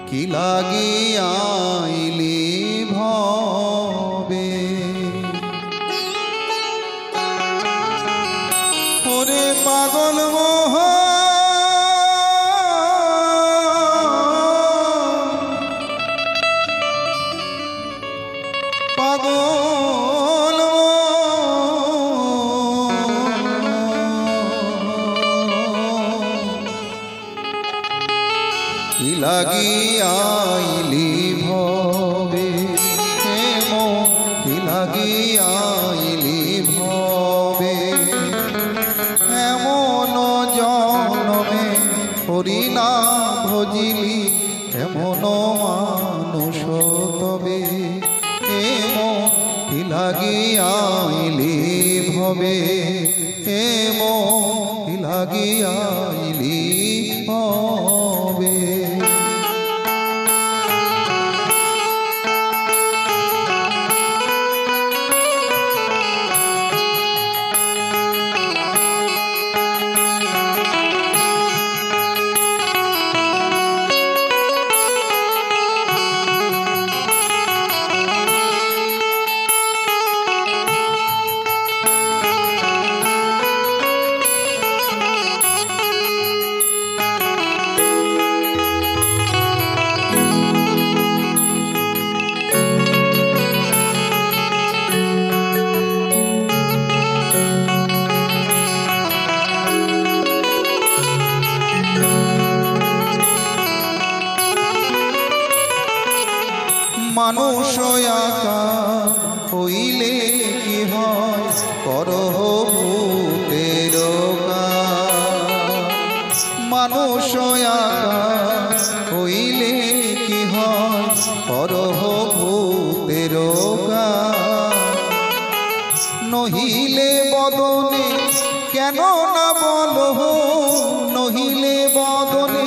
কি লাগিয়াইলি ভবে ওরে পাগল মোহ পাগল কি লাগিয়াইলি ভবে হে মন কি লাগিয়াইলি ভবে এমন জনমে হরি নাম ভজিলি এমন মানুষ তবে হে মন কি লাগিয়াইলি ভবে হে মন কি লাগিয়াইলি ভবে মানুষ আকার হইলে কি হয় করহ ভূতের কাজ মানুষ আকার হইলে কি হয় করহ ভূতের কাজ নহিলে বদনে কেন না বলহ নহিলে বদনে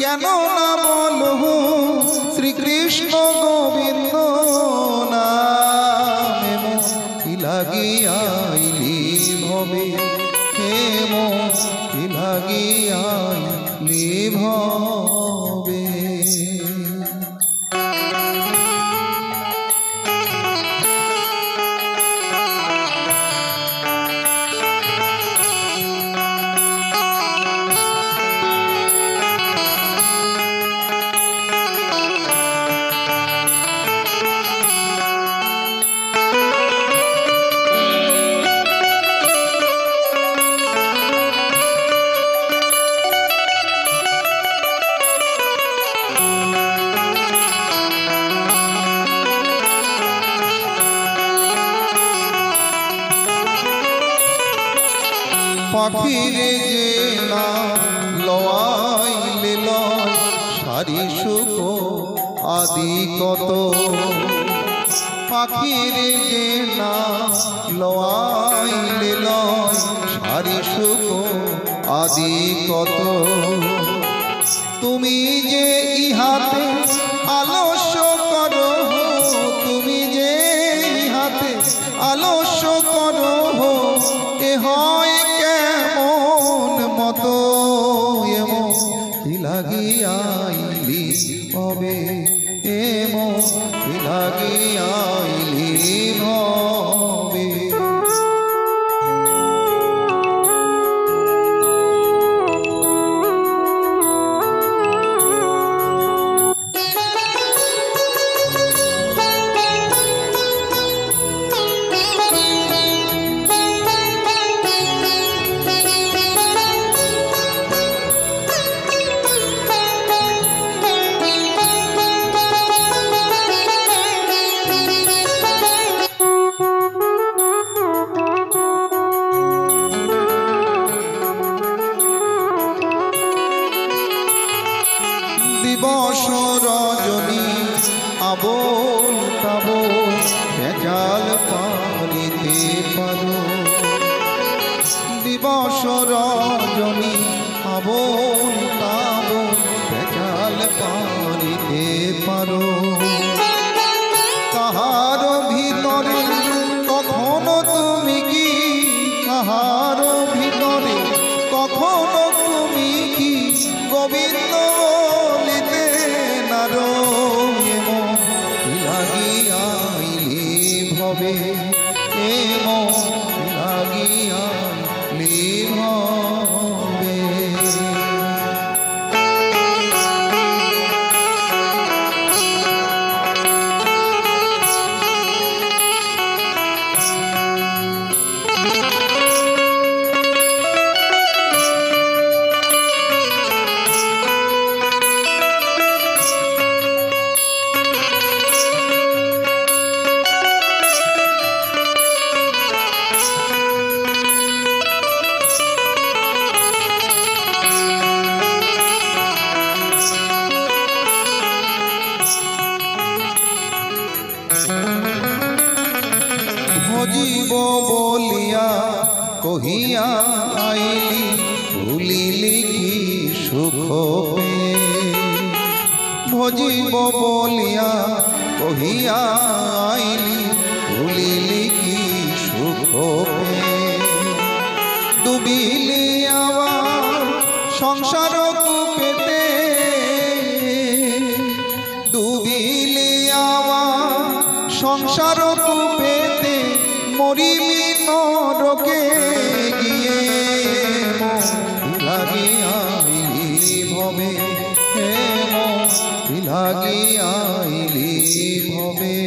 কেন না বলহ শ্রীকৃষ্ণ গোবিন্দ নামে কি লাগিয়াইলি ভবে হে মন কি লাগিয়াইলি ভবে পাখিরে যে না লওয়াইলে লয় সারি সুখ আদি কত পাখিরে যে না লওয়াইলে লয় সারি সুখ আদি কত তুমি যে ইহাতে আলস্য করো তুমি যে ইহাতে আলস্য করো এ হয় কেমন মতো এমন কি লাগিয়াইলি ভবে এমন কি লাগিয়াইলি ভবে দিবস রজনী আবোল তাবোল ভেজাল পারিতে পারো দিবস রজনী আবোল তাবোল ভেজাল পারিতে পারো কাহার ভিতরে কখনো তুমি কি কাহার ভিতরে কখনো তুমি কি গোবিন্দ বলিতে না বলিয়া কহিয়া আইলি ভুলিলি কি সুখ ভজিব বলিয়া কহিয়া আইলি ভুলিলি কি সুখ ডুবিলি আমার সংসার কূপেতে ডুবিলি আমার সংসার কূপেতে মরিলি নরকে গিয়ে লাগিয়াইলি ভবে হে লাগিয়াইলি ভবে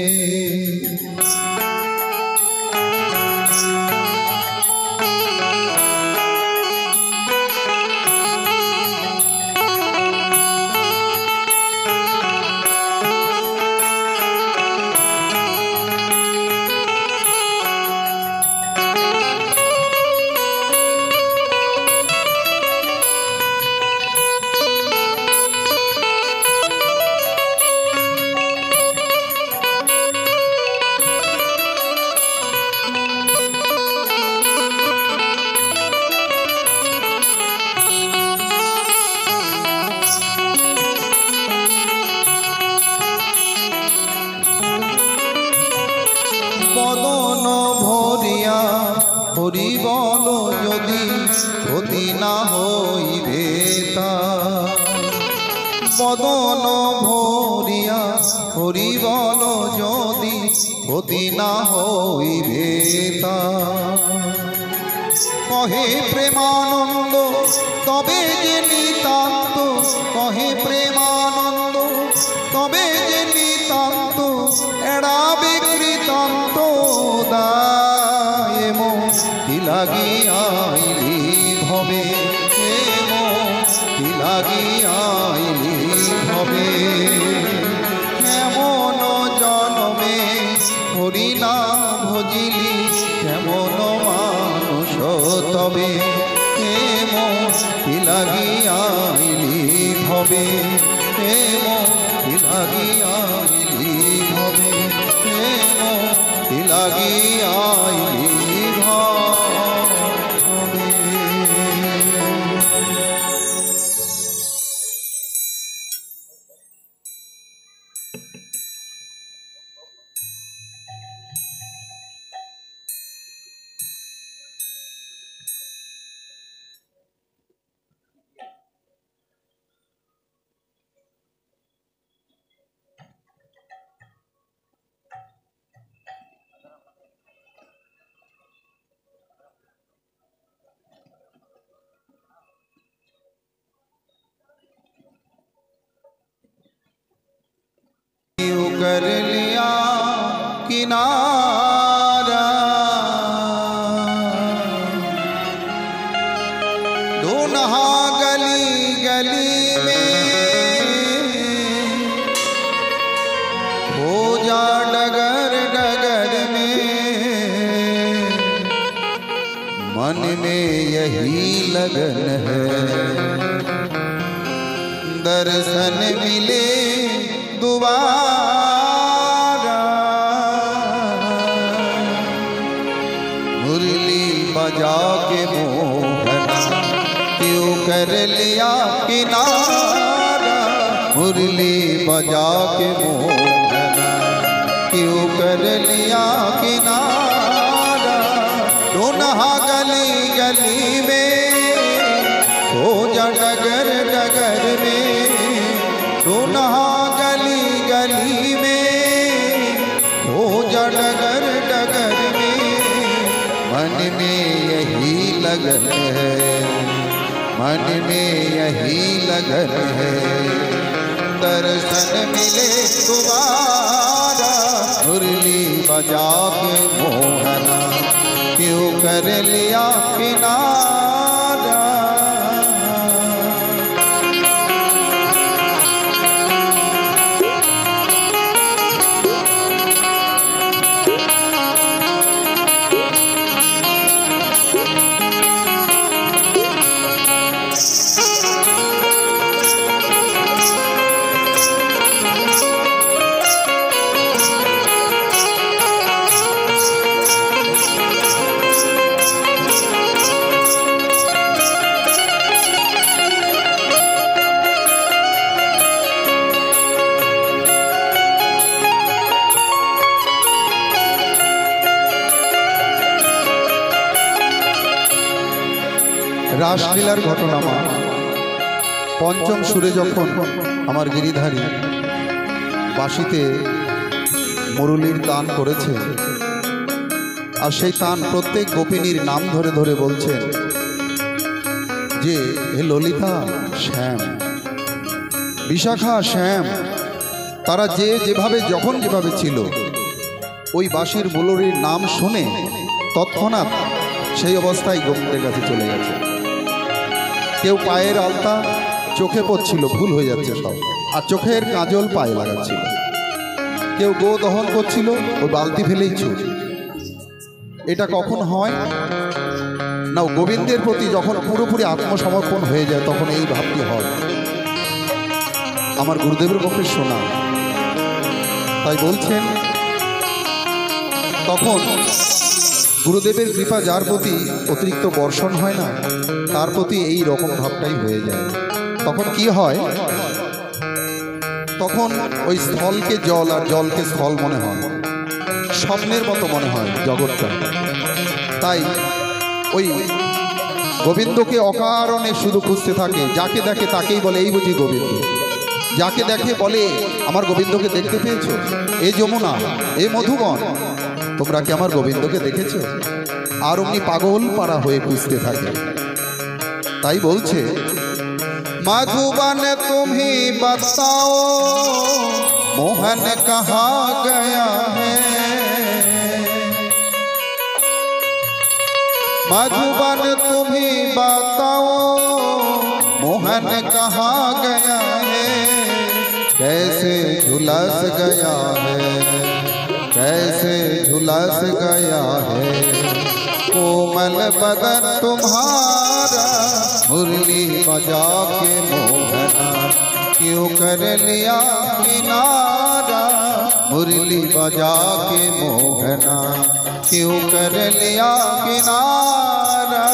বদন ভরিয়া হরি বল যদি ক্ষতি না হইবে তা বদন ভরিয়া হরি বল যদি ক্ষতি না হইবে তা কহে প্রেমানন্দ তবে যে নিতান্ত কহে প্রেমানন্দ তবে যে নিতান্ত এড়াবে কৃতান্ত দায় কি লাগিয়াইলি ভবে কি লাগিয়াইলি ভবে কেমন জন্মে হরি না ভজিলি কেমন মানুষ তবে কি লাগিয়াইলি ভবে কি লাগিয়াইলি ভবে কি লাগিয়াইলি ভবে कर लिया किनारा ढूंढा गली गली में हो जा डगर डगर में मन में यही लगन है दर्शन मिले दोबारा मुरली बजा के मोहना क्यों कर लिया किनारा मुरली बजा के मोहना क्यों कर लिया किनारा ढूंढा गली गली में हो जा डगर डगर में ढूंढा गली में हो जा डगर डगर में मन में यही लगन है मन में यही लगन है दर्शन मिले दोबारा मुरली बजा के मोहना क्यों कर लिया किनारा রাসলীলার ঘটনা মা। পঞ্চম সুরে যখন আমার গিরিধারী বাঁশিতে মুরলীর তান করেছে, আর সেই তান প্রত্যেক গোপিনীর নাম ধরে ধরে বলছেন যে হে ললিতা, শ্যাম, বিশাখা, শ্যাম, তারা যে যেভাবে যখন যেভাবে ছিল, ওই বাঁশির মুরলীর নাম শুনে তৎক্ষণাৎ সেই অবস্থায় গোবিন্দের কাছে চলে গেছে। কেউ পায়ের আলতা চোখে পড়ছিল, ভুল হয়ে যাচ্ছে সব, আর চোখের কাজল পায়ে লাগাচ্ছিল। কেউ গো দহন করছিল, ওই বালতি ফেলেই ছুট। এটা কখন হয় না, গোবিন্দের প্রতি যখন পুরোপুরি আত্মসমর্পণ হয়ে যায় তখন এই ভাবটি হয়। আমার গুরুদেবের মুখে শোনা, তাই বলছেন তখন গুরুদেবের কৃপা যার প্রতি অতিরিক্ত বর্ষণ হয় না, তার প্রতি এই রকম ভাবটাই হয়ে যায়। তখন কি হয়, তখন ওই স্থলকে জল আর জলকে স্থল মনে হয়, স্বপ্নের মতো মনে হয় জগৎটা। তাই ওই গোবিন্দকে অকারণে শুধু খুঁজতে থাকে, যাকে দেখে তাকেই বলে এই বুঝি গোবিন্দ। যাকে দেখে বলে আমার গোবিন্দকে দেখতে পেয়েছো, এ যমুনা, এ মধুবন, তোমরা কি আমার গোবিন্দকে দেখেছো? আর অমনি পাগল পাড়া হয়ে খুঁজতে থাকে। তাই বলছে मधुबन तुम्ही बताओ मोहन कहाँ गया है, मधुबन तुम्ही बताओ मोहन कहाँ गया है, कैसे झुलस गया है, कैसे झुलस गया है, कोमल बदन तुम्हारा मुरली बजा के मोहना क्यों कर लिया किनारा, मुरली बजा के मोहना क्यों कर लिया किनारा।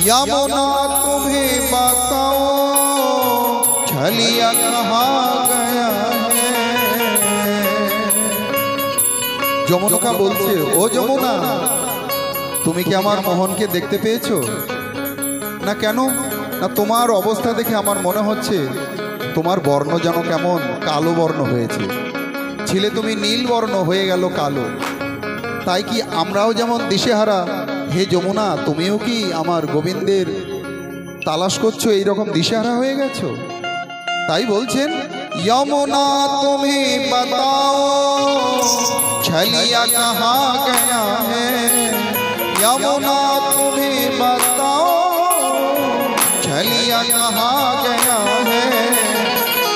यमुना तुम्हें बताओ छलिया कहाँ गया है। যমুনা বলছে, ও যমুনা, তুমি কি আমার মোহনকে দেখতে পেয়েছো? না কেন? না তোমার অবস্থা দেখে আমার মনে হচ্ছে তোমার বর্ণ যেন কেমন কালো বর্ণ হয়েছে। ছিলে তুমি নীল বর্ণ, হয়ে গেল কালো। তাই কি আমরাও যেমন দিশেহারা, হে যমুনা তুমিও কি আমার গোবিন্দের তালাশ করছো, এইরকম দিশেহারা হয়ে গেছো? তাই বলছেন यमुना तुम्हें बताओ छलिया कहाँ गया है, यमुना तुम्हें बताओ छलिया कहाँ गया है,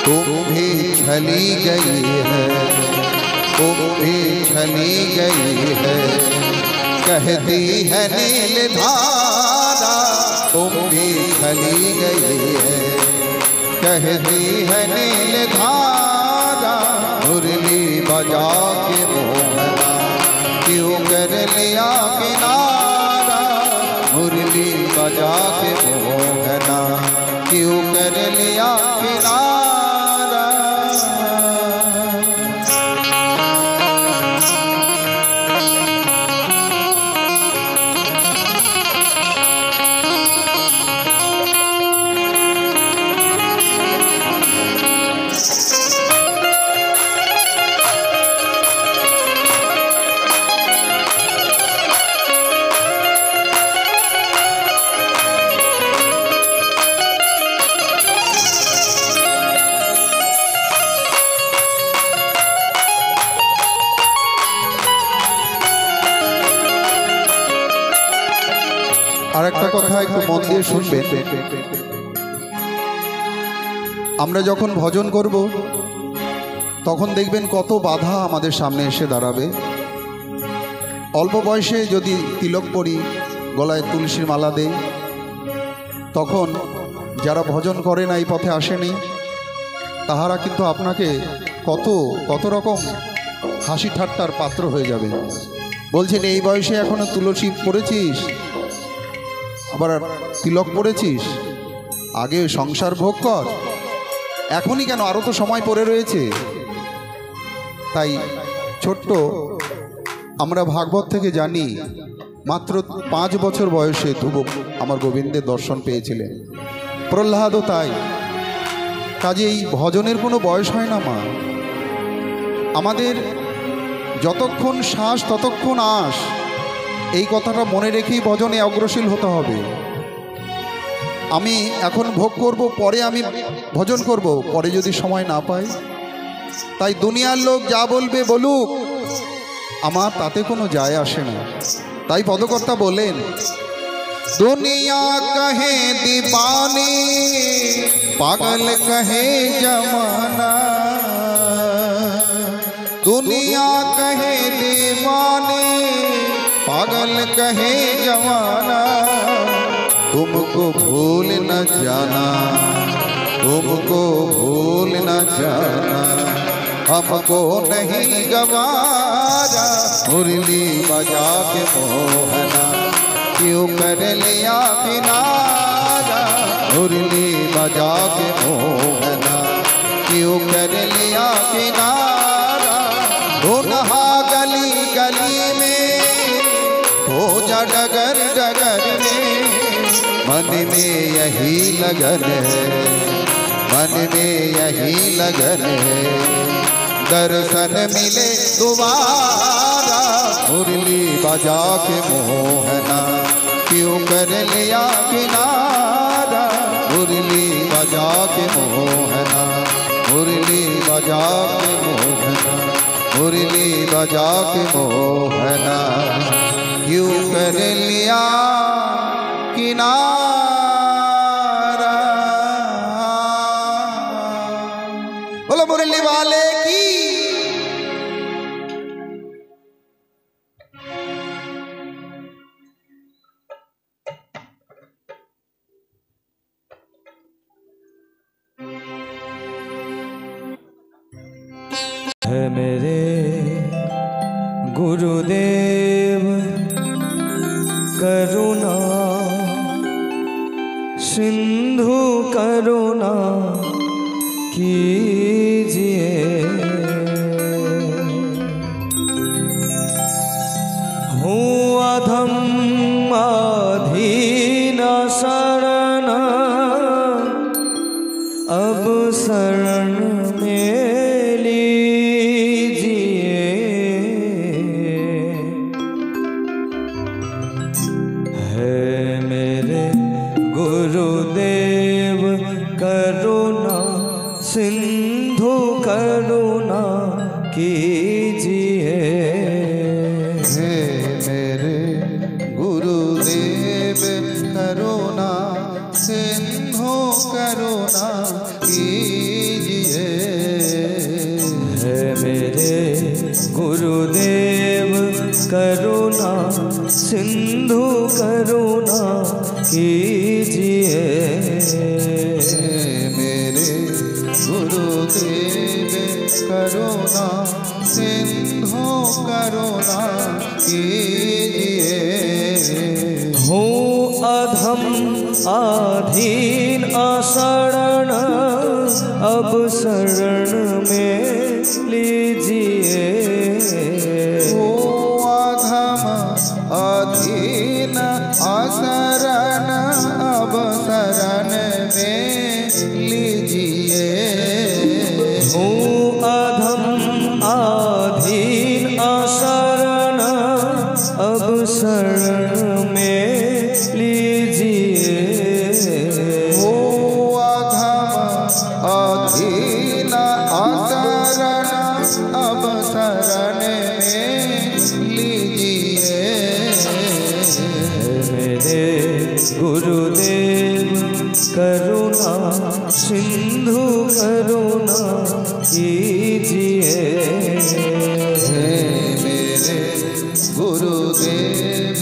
तुम भी छली गई है, तुम भी छली गई है, कहती है नील धारा, तुम भी छली गई है, कहती है नील धारा, मुरली बजा के मोहना क्यों कर लिया किनारा, मुरली बजा के मोहना क्यों कर लिया किनारा। আর একটা কথা একটু মন দিয়ে শুনবেন। আমরা যখন ভজন করব তখন দেখবেন কত বাধা আমাদের সামনে এসে দাঁড়াবে। অল্প বয়সে যদি তিলক পরি, গলায় তুলসীর মালা দেই, তখন যারা ভজন করে না, এই পথে আসেনি, তাহারা কিন্তু আপনাকে কত কত রকম হাসি ঠাট্টার পাত্র হয়ে যাবে। বলছেন এই বয়সে এখনো তুলসী পড়েছিস, আবার তিলক পড়েছিস, আগে সংসার ভোগ কর, এখনই কেন, আরও তো সময় পড়ে রয়েছে। তাই ছোট্ট আমরা ভাগবত থেকে জানি মাত্র 5 বছর বয়সে ধ্রুব আমার গোবিন্দের দর্শন পেয়েছিলেন, প্রহ্লাদও তাই। কাজে এই ভজনের কোনো বয়স হয় না মা। আমাদের যতক্ষণ শ্বাস ততক্ষণ আস, এই কথাটা মনে রেখেই ভজনে অগ্রসীল হতে হবে। আমি এখন ভোগ করব, পরে আমি ভজন করব, পরে যদি সময় না পাই। তাই দুনিয়ার লোক যা বলবে বলুক, আমার তাতে কোনো যায় আসে না। তাই পদকর্তা বলেন, दुनिया कहे दीवानी, पागल कहे जमाना, दुनिया कहे दीवानी, पागल कहे जमाना, तुमको भूल न जाना, तुमको भूल न जाना, हमको नहीं गवारा, मुरली बजा के मोहना, क्यों कर लिया किनारा, मुरली बजा के मोहना, क्यों कर लिया किनारा, धुनहा गली गली में, हो जा डगर डगर में, मन में यही लगन है, मन में यही लगन है, दर्शन मिले दोबारा, मुरली बजा के मोहना, क्यों कर लिया किनारा, मुरली बजा के मोहना, मुरली बजा के मोहना, मुरली बजा के मोहना, क्यों कर लिया किनारा। बोलो मुरली वाले की। है मेरे गुरुदेव करुणा सिंधु करुणा कीजिए, हूँ अधम अधीन शरण, अब शरण में गुरुदेव करुणा सिंधु करुणा कीजिए। हे मेरे गुरुदेव करुणा सिंधु करुणा कीजिए। हे मेरे गुरुदेव करुणा सिंधु करुणा कीजिए। मेरे गुरुदेव करुणा सिंधु करुणा कीजिए। हूँ अधम आधीन अशरण, अब शरण में लीजिए। अधीन असरण अब शरण में लीजिए। हूँ अधम आधीन असरण अब शरण में लीजिए। हो अधम अधीन असरण अब शरण में लीजिए। मेरे गुरुदेव करुणा सिंधु करुणा कीजिए। हे मेरे गुरुदेव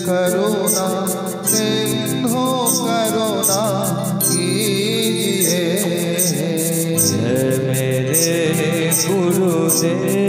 करुणा सिंधु करुणा कीजिए। हे मेरे गुरुदेव।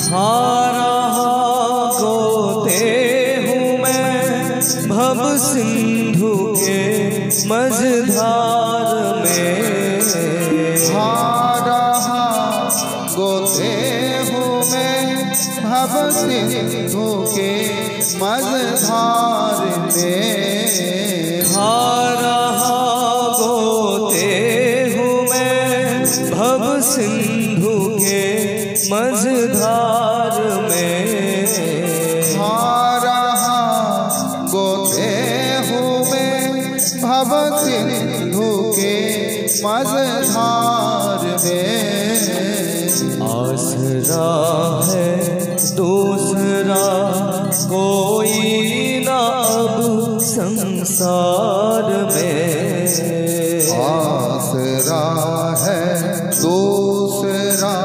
खा रहा गोते हूँ मैं भव सिंधु के मझधार में। खा रहा गोते हूँ मैं भव सिंधु के मझधार में। खा रहा गोते हूँ मैं भव सिंधु के मझधार में। खा रहा गोते हूँ मैं भव सिंधु के मझधार में। आसरा है दूसरा कोई ना अब संसार में। आसरा है दूसरा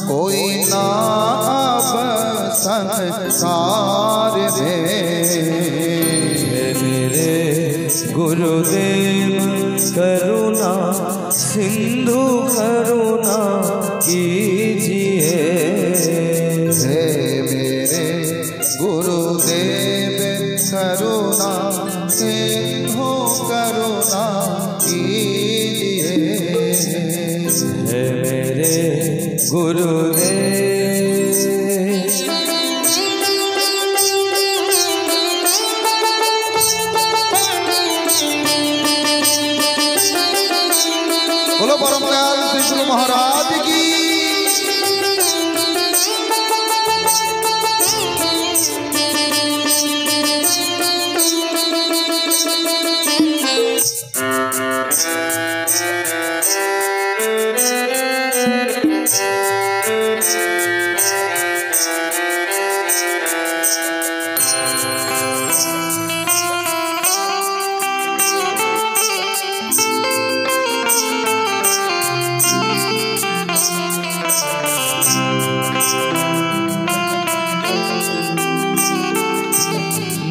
कोई ना अब संसार में। मेरे गुरुदेव करुणा सिंधु करुणा कीजिए। हे मेरे गुरुदेव करुणा सिंधु करुणा कीजिए। हे मेरे गुरुदेव। बोलो परम दयाल श्री गुरु महाराज की।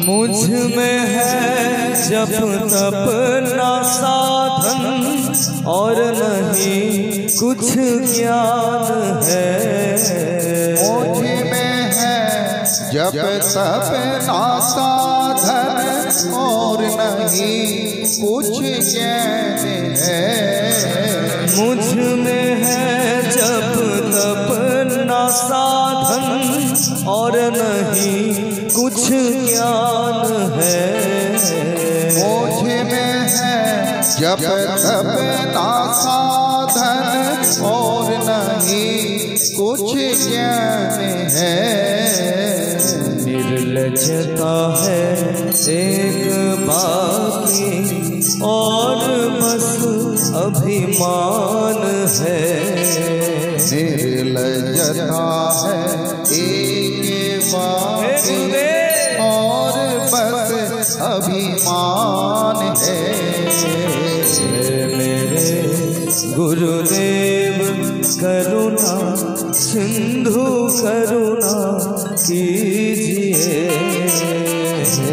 मुझ में है जब तप ना साधन और नहीं कुछ ज्ञान है। मुझ में है जब तप ना साधन और नहीं कुछ ज्ञान है। मुझ में है जब तप ना साधन और नहीं कुछ ज्ञान है। मुझ में है जब तप ना साधन और नहीं कुछ ज्ञान है। निर्लजता है एक बाकी और बस अभिमान है। निर्लजता है एक बाकी और बस अभिमान है। मेरे गुरुदेव करुणा सिंधु करुणा कीजिए। हे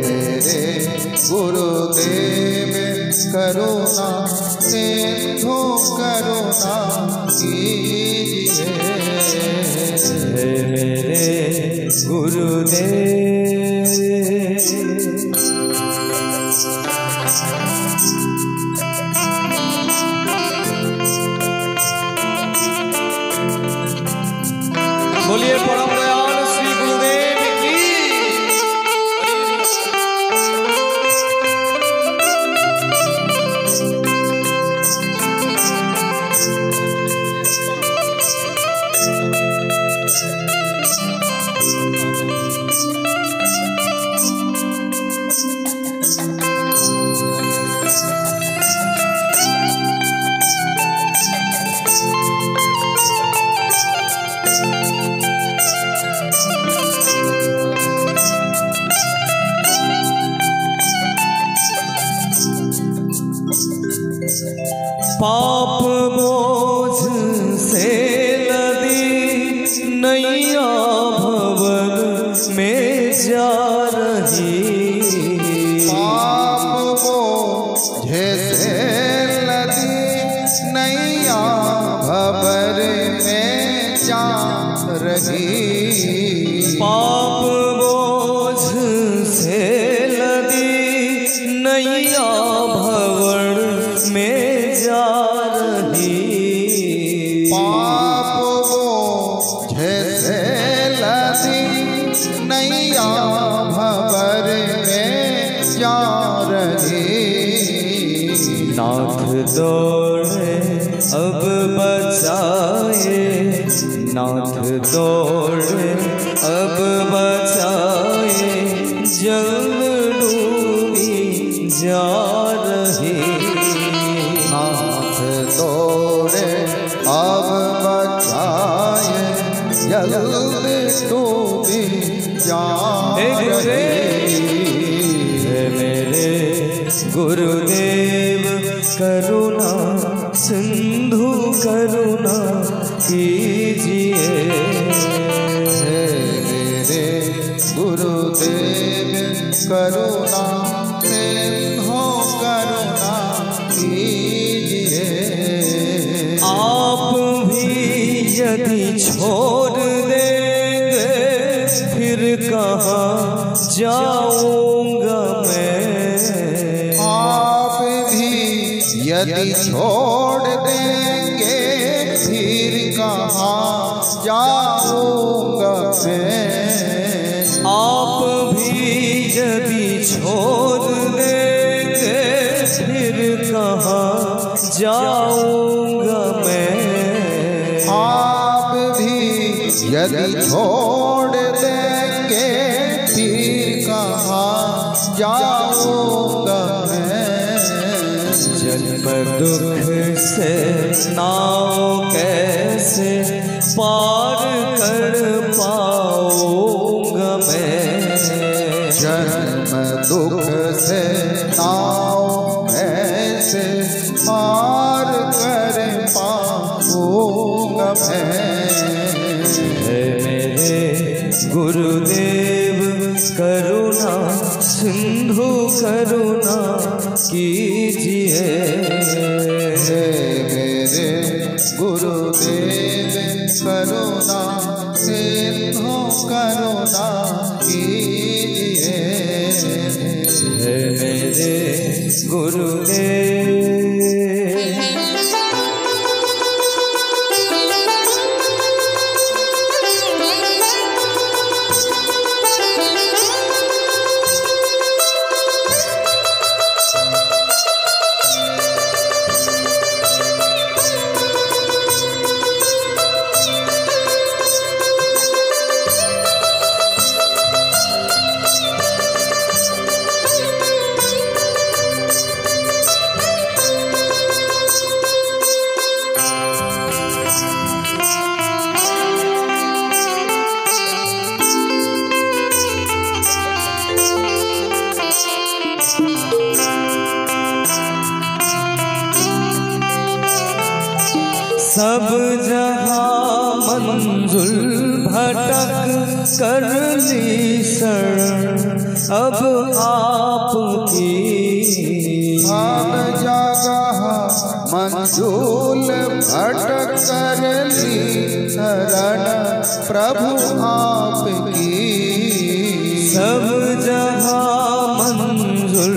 मेरे गुरुदेव करुणा सिंधु करुणा कीजिए। मेरे गुरुदेव बोलिए परम दयाल श्री गुरुदेव की। पाप बोझ से लदी नैया भवन में जा रही। पाप बोझ से लदी नैया भवर में जा रही। पाप बोझ से लदी नैया भवन में जा रही। पाप बोझ से लदी नैया भवर में जा रही। नाथ दौड़े अब बचाए, नाथ दौड़े अब बचाए, जल डूबी जा रही। नाथ दौड़े अब बचाए, जल डूबी जा रही। मेरे गुरुदेव करुणा सिंधु करुणा कीजिए। मेरे गुरुदेव करुणा सिंधु करुणा कीजिए। आप भी यदि छोड़ देंगे फिर कहाँ जाऊंगा मैं। आप भी यदि छोड़ देंगे फिर कहाँ जाऊंगा मैं। आप भी यदि छोड़ देंगे फिर कहाँ जाऊंगा मैं। आप भी यदि छोड़ देंगे फिर कहाँ जाऊंगा मैं। जन्म दुख से नाव कैसे पार कर पाऊंगा मैं। जन्म दुख से नाव कैसे पार कर पाऊंगा मैं। मेरे गुरुदेव करुणा सिंधु करुणा कीजिए। मेरे गुरुदेव करुणा सिंधु करुणा कीजिए। मेरे गुरुदेव सब जहाँ मंजुल भटक कर ली शरण अब आपकी। सब जगह मंजूल भटक कर ली शरण प्रभु आपकी। सब जहाँ मंजुल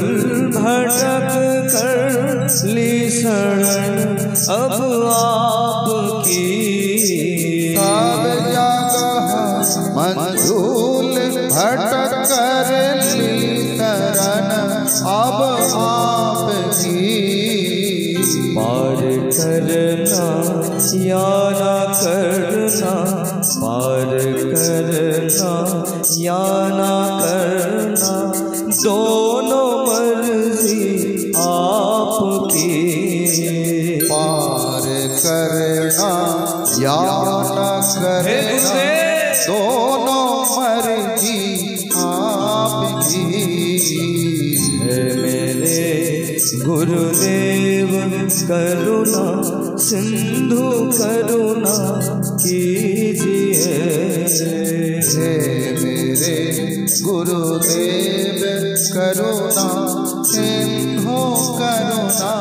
भटक कर ली शरण अब आपकी। सब जगह मंजूल भटक कर ली शरण अब आपकी। पार करना या ना करना, पार करना या ना करना, दोनों मर्जी आपकी। पार करना या न करना दोनों मर्जी आपकी। है मेरे गुरुदेव करुणा सिंधु करुणा कीजिए। हे मेरे गुरुदेव करुणा सिंधु करुणा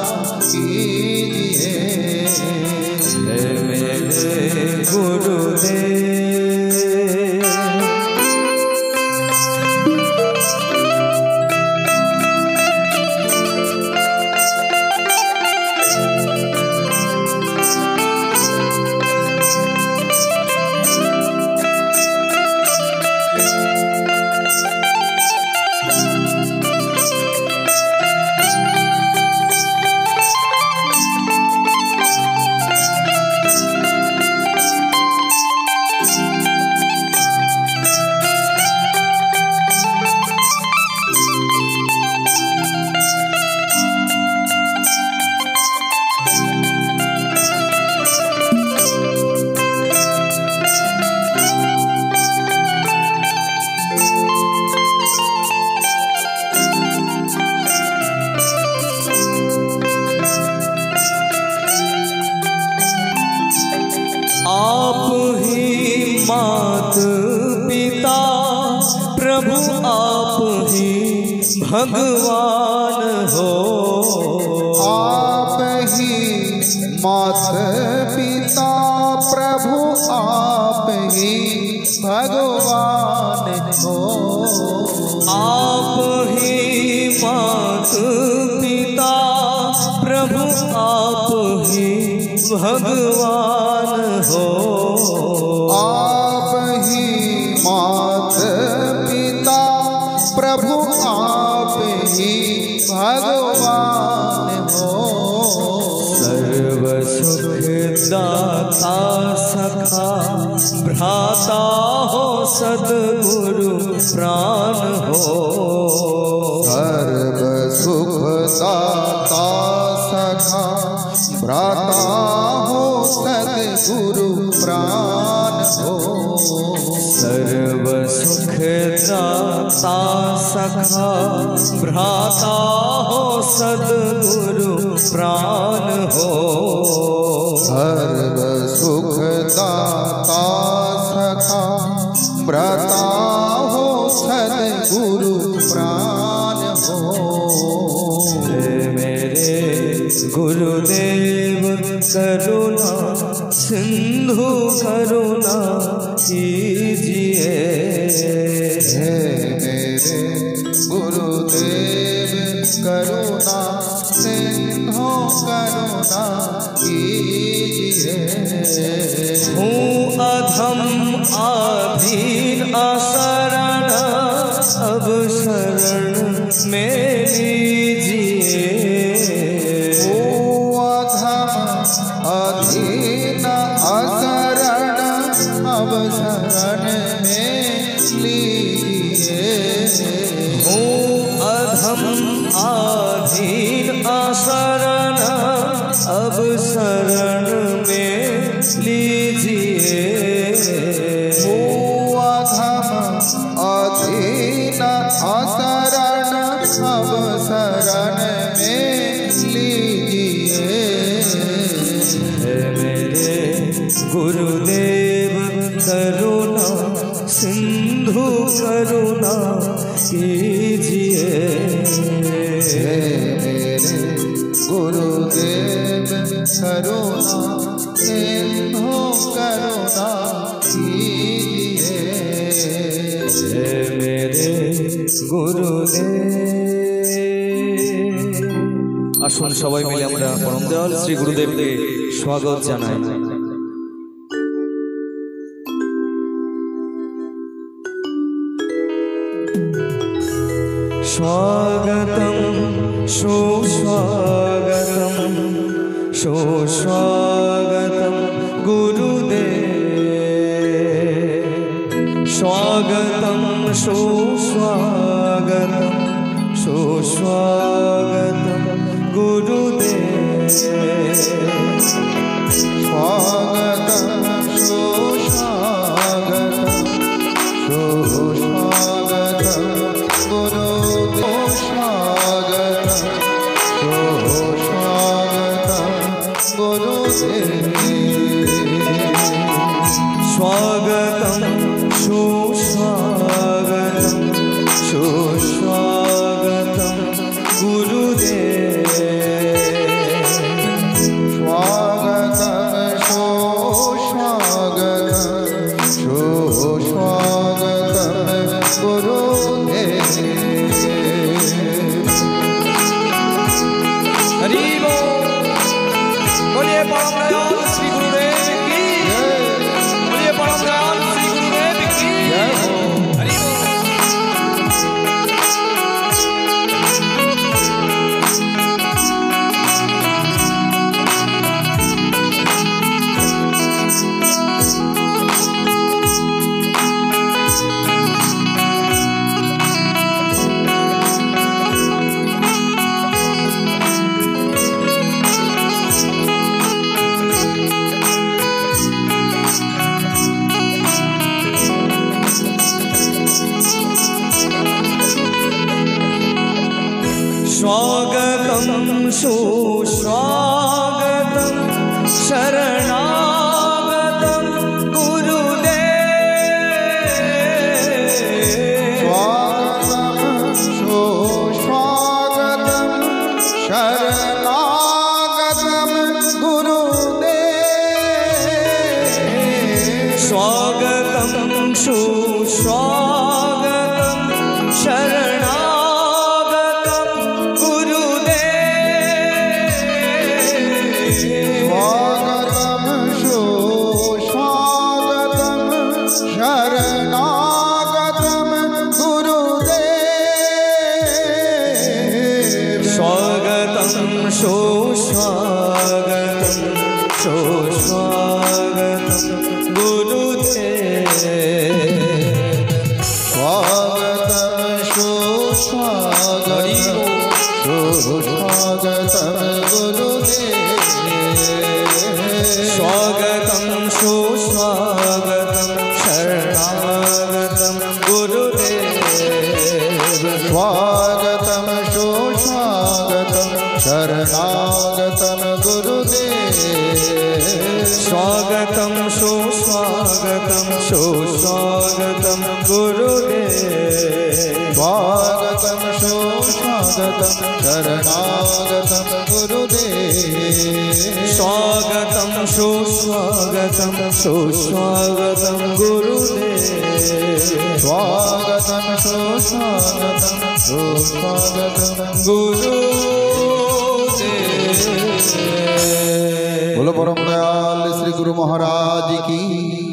कीजिए। हे मेरे गुरुदेव। आप ही मात पिता प्रभु आप ही भगवान हो। आप ही मात पिता प्रभु आप ही भगवान हो। आप ही मात पिता प्रभु आप ही भगवान हो। आप ही मात पिता प्रभु आप ही भगवान हो। सर्व सुख दाता सखा भ्राता हो सद्गुरु प्राण हो। सर्व सुख दाता सखा भ्राता हो सद्गुरु प्राण हो। सर्व सुख दाता सखा भ्राता हो सद्गुरु प्राण हो। सर्व सुख दाता सखा भ्राता हो सद्गुरु प्राण हो। हे मेरे गुरुदेव करुणा सिंधु करुणा कीजिए। हे मेरे गुरुदेव करुणा सिंधु करुणा कीजिए। हूँ अधम आधीन असरण अब शरण में लीजिए। अधीन असरण अब शरण में लीजिए। हूँ अधम आधीन असरण अब शरण में लीजिए। अधम अधीन असरण अब शरण में लीजिए। है मेरे गुरुदेव करुणा सिंधु करुणा कीजिए। हे मेरे गुरुदेव करुणा सिंधु करुणा कीजिए मेरे गुरुदेव। আসুন সবাই মিলে আমরা পরম দয়াল শ্রী গুরুদেবকে স্বাগত জানাই। স্বাগতম সুস্বাগতম সুস্বাগতম গুরুদেব। স্বাগতম সুস্বাগতম সুস্বাগতম गुरुदेव। स्वागतम सुस्वागतम सुस्वागतम गुरुदेव। स्वागतम सुस्वागतम गुरुदेव। स्वागतम सुस्वागतम सुस्वागतम गुरुदेव। स्वागतम सुस्वागतम शरणागतम गुरुदेव। स्वागतम सुस्वागतम शरणागतम गुरुदेव। स्वागतम सुस्वागतम शरणा शरणागतम गुरुदेव। स्वागतम सुस्वागतम सुस्वागतम गुरुदेव। स्वागतम सुस्वागतम सुस्वागतम गुरुदेव। स्वागतम सुस्वागतम शरणागतम गुरुदेव। स्वागतम सुस्वागतम शरणागतम गुरुदेव। स्वागतम सुस्वागतम सुस्वागतम गुरुदेव। स्वागतम सुस्वागतम शरणागतम गुरुदेव। स्वागतम सुस्वागतम सुस्वागतम गुरुदेव। स्वागतम सुस्वागतम सुस्वागतम गुरुदेव। बोलो परम दयाल श्री गुरु महाराज की।